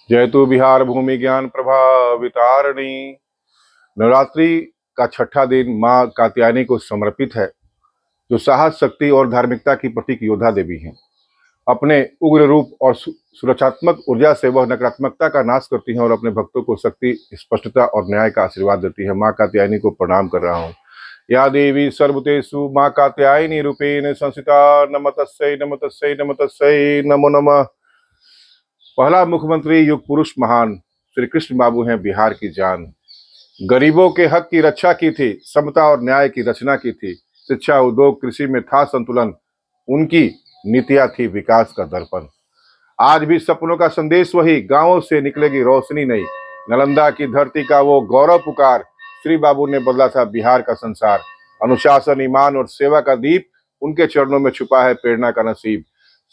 जयतु बिहार भूमि ज्ञान प्रभावितारिणी। नवरात्रि का छठा दिन मां कात्यायनी को समर्पित है, जो साहस, शक्ति और धार्मिकता की प्रतीक योद्धा देवी हैं। अपने उग्र रूप और सुरक्षात्मक ऊर्जा से वह नकारात्मकता का नाश करती हैं और अपने भक्तों को शक्ति, स्पष्टता और न्याय का आशीर्वाद देती है। मां कात्यायनी को प्रणाम कर रहा हूँ। या देवी सर्वभूतेषु मां कात्यायनी रूपेण संस्थिता नमस्तस्यै नमस्तस्यै नमस्तस्यै नमो नमः। पहला मुख्यमंत्री युग पुरुष महान श्री कृष्ण बाबू हैं बिहार की जान। गरीबों के हक की रक्षा की थी, समता और न्याय की रचना की थी। शिक्षा, उद्योग, कृषि में था संतुलन। उनकी नीतियां थी विकास का दर्पण। आज भी सपनों का संदेश वही, गांवों से निकलेगी रोशनी नई। नालंदा की धरती का वो गौरव पुकार, श्री बाबू ने बदला था बिहार का संसार। अनुशासन, ईमान और सेवा का दीप, उनके चरणों में छुपा है प्रेरणा का नसीब।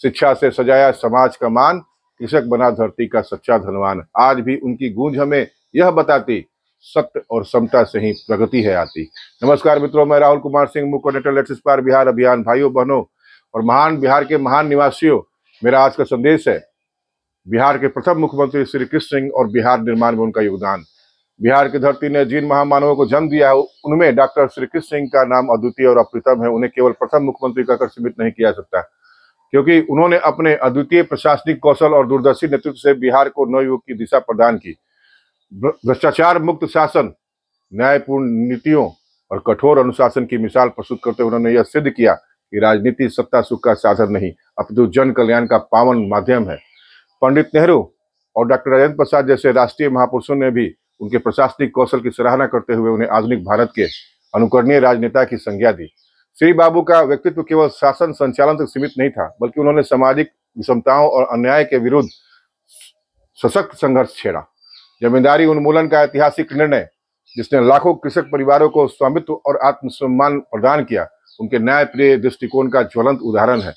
शिक्षा से सजाया समाज का मान, कृषक बना धरती का सच्चा धनवान। आज भी उनकी गूंज हमें यह बताती, सत्य और समता से ही प्रगति है आती। नमस्कार मित्रों, मैं राहुल कुमार सिंह, मुख्य कोऑर्डिनेटर लेट्स इंस्पायर बिहार अभियान। भाइयों बहनों और महान बिहार के महान निवासियों, मेरा आज का संदेश है बिहार के प्रथम मुख्यमंत्री श्री कृष्ण सिंह और बिहार निर्माण में उनका योगदान। बिहार की धरती ने जिन महामानवों को जन्म दिया है, उनमें डॉक्टर श्री कृष्ण सिंह का नाम अद्वितीय और अप्रतिम है। उन्हें केवल प्रथम मुख्यमंत्री कहकर सीमित नहीं किया सकता, क्योंकि उन्होंने अपने अद्वितीय प्रशासनिक कौशल और दूरदर्शी नेतृत्व से बिहार को नवयुग की दिशा प्रदान की। भ्रष्टाचार मुक्त शासन, न्यायपूर्ण नीतियों और कठोर अनुशासन की मिसाल प्रस्तुत करते हुए उन्होंने यह सिद्ध किया कि राजनीति सत्ता सुख का साधन नहीं, अपितु जन कल्याण का पावन माध्यम है। पंडित नेहरू और डॉक्टर राजेंद्र प्रसाद जैसे राष्ट्रीय महापुरुषों ने भी उनके प्रशासनिक कौशल की सराहना करते हुए उन्हें आधुनिक भारत के अनुकरणीय राजनेता की संज्ञा दी। श्री बाबू का व्यक्तित्व केवल शासन संचालन तक सीमित नहीं था, बल्कि उन्होंने सामाजिक विषमताओं और अन्याय के विरुद्ध सशक्त संघर्ष छेड़ा। जमींदारी उन्मूलन का ऐतिहासिक निर्णय, जिसने लाखों कृषक परिवारों को स्वामित्व और आत्मसम्मान प्रदान किया, उनके न्याय प्रिय दृष्टिकोण का ज्वलंत उदाहरण है।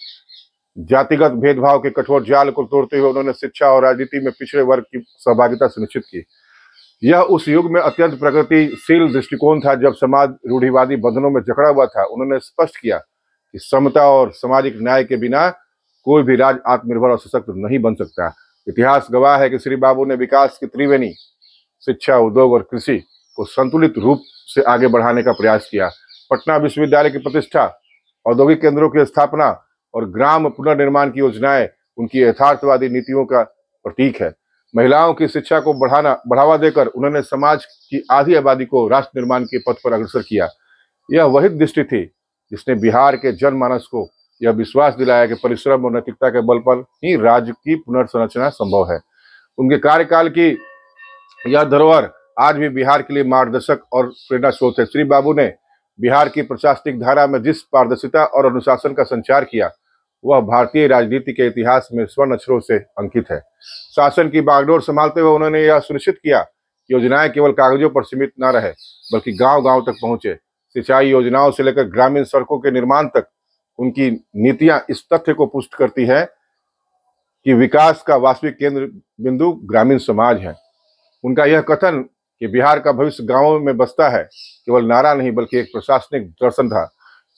जातिगत भेदभाव के कठोर जाल को तोड़ते हुए उन्होंने शिक्षा और राजनीति में पिछड़े वर्ग की सहभागिता सुनिश्चित की। यह उस युग में अत्यंत प्रगतिशील दृष्टिकोण था जब समाज रूढ़िवादी बंधनों में जकड़ा हुआ था। उन्होंने स्पष्ट किया कि समता और सामाजिक न्याय के बिना कोई भी राज्य आत्मनिर्भर और सशक्त नहीं बन सकता। इतिहास गवाह है कि श्री बाबू ने विकास की त्रिवेणी, शिक्षा, उद्योग और कृषि को संतुलित रूप से आगे बढ़ाने का प्रयास किया। पटना विश्वविद्यालय की प्रतिष्ठा, औद्योगिक केंद्रों की स्थापना और ग्राम पुनर्निर्माण की योजनाएं उनकी यथार्थवादी नीतियों का प्रतीक है। महिलाओं की शिक्षा को बढ़ावा देकर उन्होंने समाज की आधी आबादी को राष्ट्र निर्माण के पथ पर अग्रसर किया। यह वही दृष्टि थी जिसने बिहार के जनमानस को यह विश्वास दिलाया कि परिश्रम और नैतिकता के बल पर ही राज्य की पुनर्संरचना संभव है। उनके कार्यकाल की यह धरोहर आज भी बिहार के लिए मार्गदर्शक और प्रेरणा स्रोत है। श्री बाबू ने बिहार की प्रशासनिक धारा में जिस पारदर्शिता और अनुशासन का संचार किया, वह भारतीय राजनीति के इतिहास में स्वर्ण अक्षरों से अंकित है। शासन की बागडोर संभालते हुए उन्होंने यह सुनिश्चित किया कि योजनाएं केवल कागजों पर सीमित न रहे, बल्कि गांव-गांव तक पहुंचे। सिंचाई योजनाओं से लेकर ग्रामीण सड़कों के निर्माण तक उनकी नीतियां इस तथ्य को पुष्ट करती है कि विकास का वास्तविक केंद्र बिंदु ग्रामीण समाज है। उनका यह कथन कि बिहार का भविष्य गांवों में बसता है, केवल नारा नहीं बल्कि एक प्रशासनिक दर्शन था।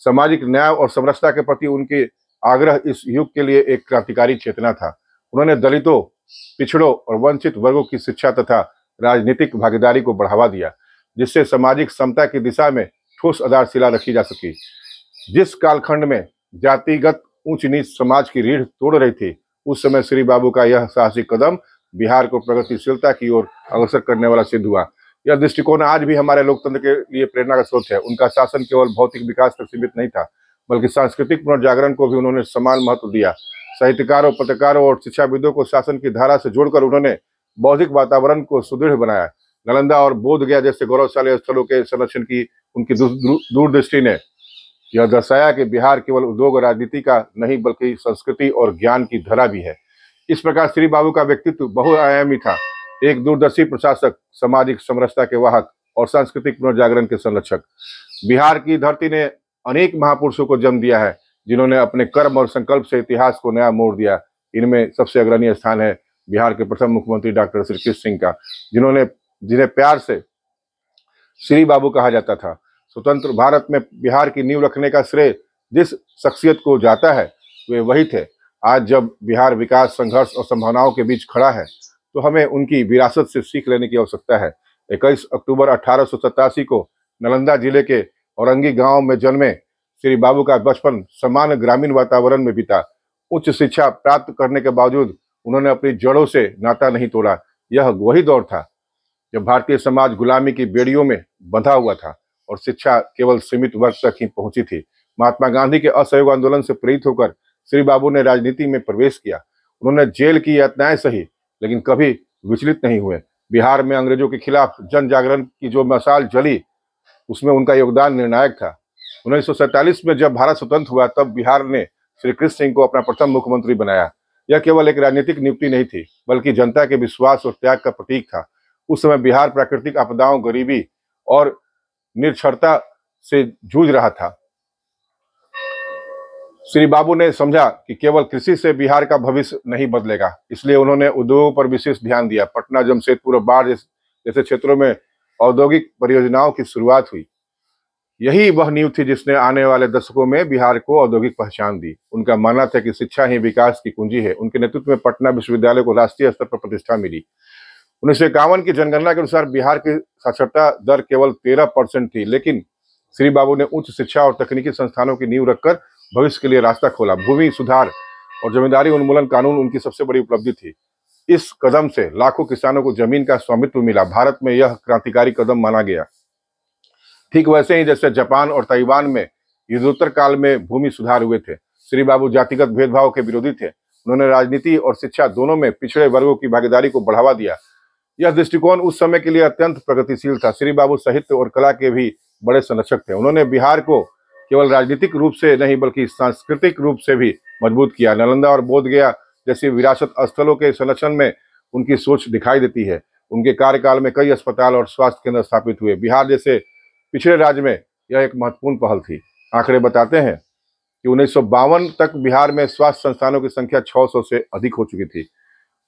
सामाजिक न्याय और समरसता के प्रति उनके आग्रह इस युग के लिए एक क्रांतिकारी चेतना था। उन्होंने दलितों, पिछड़ों और वंचित वर्गों की शिक्षा तथा राजनीतिक भागीदारी को बढ़ावा दिया, जिससे सामाजिक समता की दिशा में ठोस आधारशिला रखी जा सकी। जिस कालखंड में जातिगत ऊंच नीच समाज की रीढ़ तोड़ रही थी, उस समय श्री बाबू का यह साहसिक कदम बिहार को प्रगतिशीलता की ओर अग्रसर करने वाला सिद्ध हुआ। यह दृष्टिकोण आज भी हमारे लोकतंत्र के लिए प्रेरणा का स्रोत है। उनका शासन केवल भौतिक विकास तक सीमित नहीं था, बल्कि सांस्कृतिक पुनर्जागरण को भी उन्होंने समान महत्व दिया। साहित्यकारों, पत्रकारों और शिक्षाविदों को शासन की धारा से जोड़कर उन्होंने बौद्धिक वातावरण को सुदृढ़ बनाया। नालंदा और बोध गया जैसे गौरवशाली स्थलों के संरक्षण की उनकी दूरदृष्टि ने यह दर्शाया कि बिहार केवल उद्योग और राजनीति का नहीं, बल्कि संस्कृति और ज्ञान की धरा भी है। इस प्रकार श्री बाबू का व्यक्तित्व बहुआयामी था। एक दूरदर्शी प्रशासक, सामाजिक समरसता के वाहक और सांस्कृतिक पुनर्जागरण के संरक्षक। बिहार की धरती ने अनेक महापुरुषों को जन्म दिया है, जिन्होंने अपने कर्म और संकल्प से इतिहास को नया मोड़ दिया। इनमें सबसे अग्रणी स्थान है बिहार के प्रथम मुख्यमंत्री डॉक्टर श्री कृष्ण सिंह का, जिन्हें प्यार से श्री बाबू कहा जाता था। स्वतंत्र भारत में बिहार की नींव रखने का श्रेय जिस शख्सियत को जाता है, वे वही थे। आज जब बिहार विकास, संघर्ष और संभावनाओं के बीच खड़ा है, तो हमें उनकी विरासत से सीख लेने की आवश्यकता है। 21 अक्टूबर 1887 को नालंदा जिले के औरंगी गांव में जन्मे श्री बाबू का बचपन सामान्य ग्रामीण वातावरण में बीता। उच्च शिक्षा प्राप्त करने के बावजूद उन्होंने अपनी जड़ों से नाता नहीं तोड़ा। यह वही दौर था जब भारतीय समाज गुलामी की बेड़ियों में बंधा हुआ था और शिक्षा केवल सीमित वर्ग तक ही पहुंची थी। महात्मा गांधी के असहयोग आंदोलन से प्रेरित होकर श्री बाबू ने राजनीति में प्रवेश किया। उन्होंने जेल की यातनाएं सही, लेकिन कभी विचलित नहीं हुए। बिहार में अंग्रेजों के खिलाफ जन जागरण की जो मशाल जली, उसमें उनका योगदान निर्णायक था। 1947 में जब भारत स्वतंत्र हुआ, तब बिहार ने श्री कृष्ण सिंह को अपना प्रथम मुख्यमंत्री बनाया। यह केवल एक राजनीतिक नियुक्ति नहीं थी, बल्कि जनता के विश्वास और त्याग का प्रतीक था। उस समय बिहार प्राकृतिक आपदाओं, गरीबी और निरक्षरता से जूझ रहा था। श्री बाबू ने समझा कि केवल कृषि से बिहार का भविष्य नहीं बदलेगा, इसलिए उन्होंने उद्योगों पर विशेष ध्यान दिया। पटना, जमशेदपुर और बाढ़ जैसे क्षेत्रों में औद्योगिक परियोजनाओं की शुरुआत हुई। यही वह नींव थी जिसने आने वाले दशकों में बिहार को औद्योगिक पहचान दी। उनका मानना था कि शिक्षा ही विकास की कुंजी है। उनके नेतृत्व में पटना विश्वविद्यालय को राष्ट्रीय स्तर पर प्रतिष्ठा मिली। 1951 की जनगणना के अनुसार बिहार की साक्षरता दर केवल 13% थी, लेकिन श्री बाबू ने उच्च शिक्षा और तकनीकी संस्थानों की नींव रखकर भविष्य के लिए रास्ता खोला। भूमि सुधार और जमींदारी उन्मूलन कानून उनकी सबसे बड़ी उपलब्धि थी। इस कदम से लाखों किसानों को जमीन का स्वामित्व मिला। भारत में यह क्रांतिकारी कदम माना गया। ठीक वैसे ही जैसे जापान और ताइवान में युद्धोत्तर काल में भूमि सुधार हुए थे। श्री बाबू जातिगत भेदभाव के विरोधी थे। उन्होंने राजनीति और शिक्षा दोनों में पिछड़े वर्गों की भागीदारी को बढ़ावा दिया। यह दृष्टिकोण उस समय के लिए अत्यंत प्रगतिशील था। श्री बाबू साहित्य और कला के भी बड़े संरक्षक थे। उन्होंने बिहार को केवल राजनीतिक रूप से नहीं, बल्कि सांस्कृतिक रूप से भी मजबूत किया। नालंदा और बोधगया जैसी विरासत स्थलों के संरक्षण में उनकी सोच दिखाई देती है। उनके कार्यकाल में कई अस्पताल और स्वास्थ्य केंद्र स्थापित हुए। बिहार जैसे पिछड़े राज्य में यह एक महत्वपूर्ण पहल थी। आंकड़े बताते हैं कि 1952 तक बिहार में स्वास्थ्य संस्थानों की संख्या 600 से अधिक हो चुकी थी।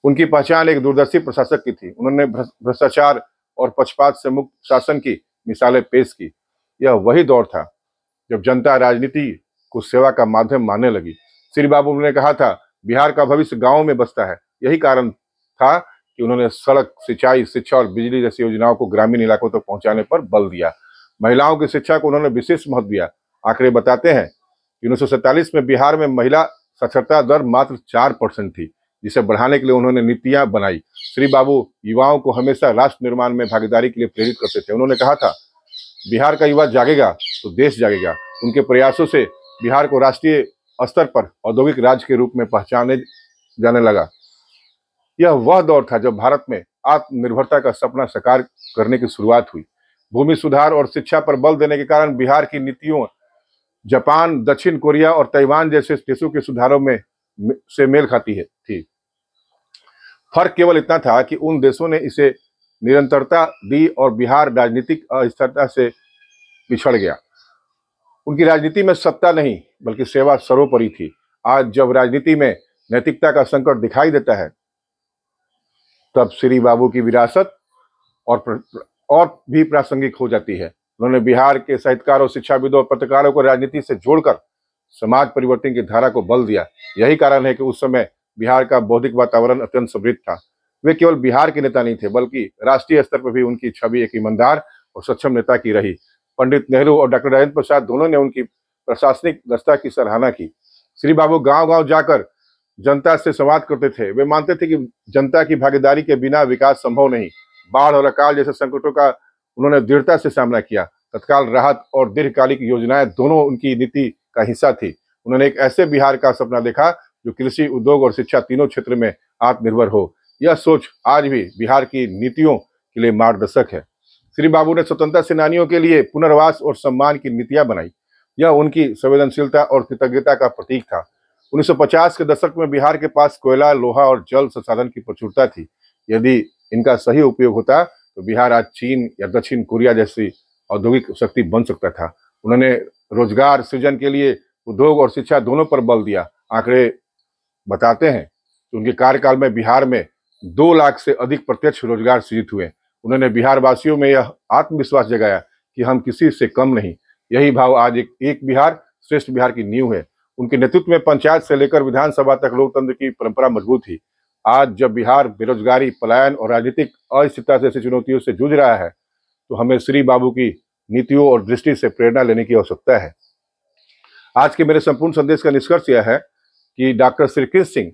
उनकी पहचान एक दूरदर्शी प्रशासक की थी। उन्होंने भ्रष्टाचार और पक्षपात से मुक्त शासन की मिसालें पेश की। यह वही दौर था जब जनता राजनीति को सेवा का माध्यम मानने लगी। श्री बाबू ने कहा था, बिहार का भविष्य गांवों में बसता है। यही कारण था कि उन्होंने सड़क, सिंचाई, शिक्षा और बिजली जैसी योजनाओं को ग्रामीण इलाकों तक पहुंचाने पर बल दिया। महिलाओं की शिक्षा को उन्होंने विशेष महत्व दिया। आंकड़े बताते हैं कि 1947 में बिहार में महिला साक्षरता दर मात्र 4% थी, जिसे बढ़ाने के लिए उन्होंने नीतियां बनाई। श्री बाबू युवाओं को हमेशा राष्ट्र निर्माण में भागीदारी के लिए प्रेरित करते थे। उन्होंने कहा था, बिहार का युवा जागेगा तो देश जागेगा। उनके प्रयासों से बिहार को राष्ट्रीय स्तर पर औद्योगिक राज्य के रूप में पहचाने जाने लगा। यह वह दौर था जब भारत में आत्मनिर्भरता का सपना साकार करने की शुरुआत हुई। भूमि सुधार और शिक्षा पर बल देने के कारण बिहार की नीतियों जापान, दक्षिण कोरिया और ताइवान जैसे देशों के सुधारों में से मेल खाती थी। फर्क केवल इतना था कि उन देशों ने इसे निरंतरता दी और बिहार राजनीतिक अस्थिरता से पिछड़ गया। उनकी राजनीति में सत्ता नहीं, बल्कि सेवा सर्वोपरि थी। आज जब राजनीति में नैतिकता का संकट दिखाई देता है, तब श्री बाबू की विरासत और भी प्रासंगिक हो जाती है। उन्होंने बिहार के साहित्यकारों, शिक्षाविदों और पत्रकारों को राजनीति से जोड़कर समाज परिवर्तन की धारा को बल दिया। यही कारण है कि उस समय बिहार का बौद्धिक वातावरण अत्यंत समृद्ध था। वे केवल बिहार के नेता नहीं थे, बल्कि राष्ट्रीय स्तर पर भी उनकी छवि एक ईमानदार और सक्षम नेता की रही। पंडित नेहरू और डॉक्टर राजेंद्र प्रसाद दोनों ने उनकी प्रशासनिक दक्षता की सराहना की। श्री बाबू गांव-गांव जाकर जनता से संवाद करते थे। वे मानते थे कि जनता की भागीदारी के बिना विकास संभव नहीं। बाढ़ और अकाल जैसे संकटों का उन्होंने दृढ़ता से सामना किया। तत्काल राहत और दीर्घकालिक योजनाएं दोनों उनकी नीति का हिस्सा थी। उन्होंने एक ऐसे बिहार का सपना देखा जो कृषि, उद्योग और शिक्षा तीनों क्षेत्र में आत्मनिर्भर हो। यह सोच आज भी बिहार की नीतियों के लिए मार्गदर्शक है। श्री बाबू ने स्वतंत्रता सेनानियों के लिए पुनर्वास और सम्मान की नीतियां बनाई। यह उनकी संवेदनशीलता और कृतज्ञता का प्रतीक था। 1950 के दशक में बिहार के पास कोयला, लोहा और जल संसाधन की प्रचुरता थी। यदि इनका सही उपयोग होता तो बिहार आज चीन या दक्षिण कोरिया जैसी औद्योगिक शक्ति बन सकता था। उन्होंने रोजगार सृजन के लिए उद्योग और शिक्षा दोनों पर बल दिया। आंकड़े बताते हैं कि उनके कार्यकाल में बिहार में 2 लाख से अधिक प्रत्यक्ष रोजगार सृजित हुए। उन्होंने बिहार वासियों में यह आत्मविश्वास जगाया कि हम किसी से कम नहीं। यही भाव आज एक बिहार श्रेष्ठ बिहार की नींव है। उनके नेतृत्व में पंचायत से लेकर विधानसभा तक लोकतंत्र की परंपरा मजबूत थी। आज जब बिहार बेरोजगारी, पलायन और राजनीतिक अस्थिरता जैसी चुनौतियों से जूझ रहा है, तो हमें श्री बाबू की नीतियों और दृष्टि से प्रेरणा लेने की आवश्यकता है। आज के मेरे संपूर्ण संदेश का निष्कर्ष यह है कि डॉक्टर श्री कृष्ण सिंह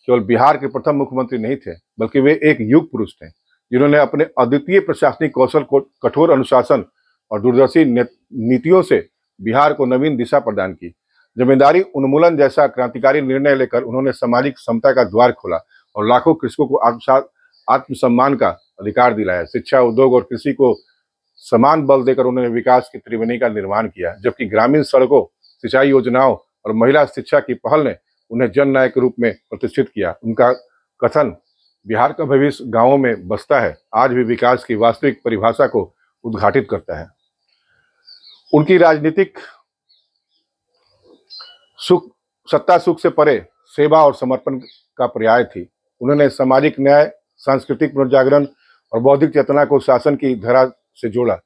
केवल बिहार के प्रथम मुख्यमंत्री नहीं थे, बल्कि वे एक युग पुरुष थे, जिन्होंने अपने अद्वितीय प्रशासनिक कौशल को, कठोर अनुशासन और दूरदर्शी नीतियों से बिहार को नवीन दिशा प्रदान की। जमींदारी उन्मूलन जैसा क्रांतिकारी निर्णय लेकर उन्होंने सामाजिक समता का द्वार खोला और लाखों कृषकों को आत्मसम्मान का अधिकार दिलाया। शिक्षा, उद्योग और कृषि को समान बल देकर उन्होंने विकास की त्रिवेणी का निर्माण किया, जबकि ग्रामीण सड़कों, सिंचाई योजनाओं और महिला शिक्षा की पहल ने उन्हें जननायक के रूप में प्रतिष्ठित किया। उनका कथन बिहार का भविष्य गांवों में बसता है आज भी विकास की वास्तविक परिभाषा को उद्घाटित करता है। उनकी राजनीतिक सत्ता सुख से परे सेवा और समर्पण का पर्याय थी। उन्होंने सामाजिक न्याय, सांस्कृतिक पुनर्जागरण और बौद्धिक चेतना को शासन की धरा से जोड़ा,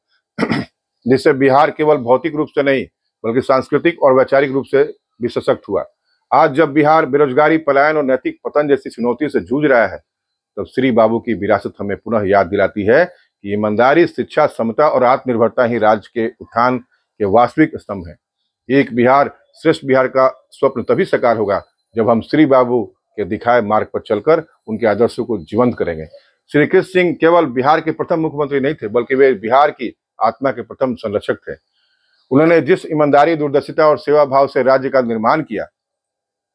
जिससे बिहार केवल भौतिक रूप से नहीं बल्कि सांस्कृतिक और वैचारिक रूप से भी सशक्त हुआ। आज जब बिहार बेरोजगारी, पलायन और नैतिक पतन जैसी चुनौती से जूझ रहा है, तब श्री बाबू की विरासत हमें पुनः याद दिलाती है कि ईमानदारी, शिक्षा, समता और आत्मनिर्भरता ही राज्य के उत्थान के वास्तविक स्तंभ हैं। एक बिहार श्रेष्ठ बिहार का स्वप्न तभी साकार होगा जब हम श्री बाबू के दिखाए मार्ग पर चलकर उनके आदर्शों को जीवंत करेंगे। श्री कृष्ण सिंह केवल बिहार के प्रथम मुख्यमंत्री नहीं थे, बल्कि वे बिहार की आत्मा के प्रथम संरक्षक थे। उन्होंने जिस ईमानदारी, दूरदर्शिता और सेवा भाव से राज्य का निर्माण किया,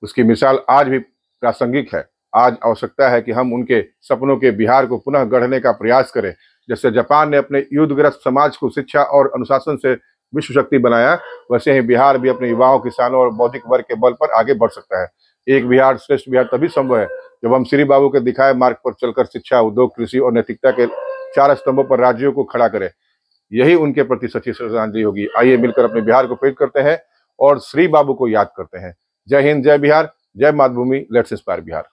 उसकी मिसाल आज भी प्रासंगिक है। आज आवश्यकता है कि हम उनके सपनों के बिहार को पुनः गढ़ने का प्रयास करें। जैसे जापान ने अपने युद्धग्रस्त समाज को शिक्षा और अनुशासन से विश्व शक्ति बनाया, वैसे ही बिहार भी अपने युवाओं, किसानों और बौद्धिक वर्ग के बल पर आगे बढ़ सकता है। एक बिहार श्रेष्ठ बिहार तभी संभव है जब हम श्री बाबू के दिखाए मार्ग पर चलकर शिक्षा, उद्योग, कृषि और नैतिकता के 4 स्तंभों पर राज्यों को खड़ा करें। यही उनके प्रति सच्ची श्रद्धांजलि होगी। आइए मिलकर अपने बिहार को प्रेरित करते हैं और श्री बाबू को याद करते हैं। जय हिंद, जय बिहार, जय मातृभूमि। Let's inspire Bihar.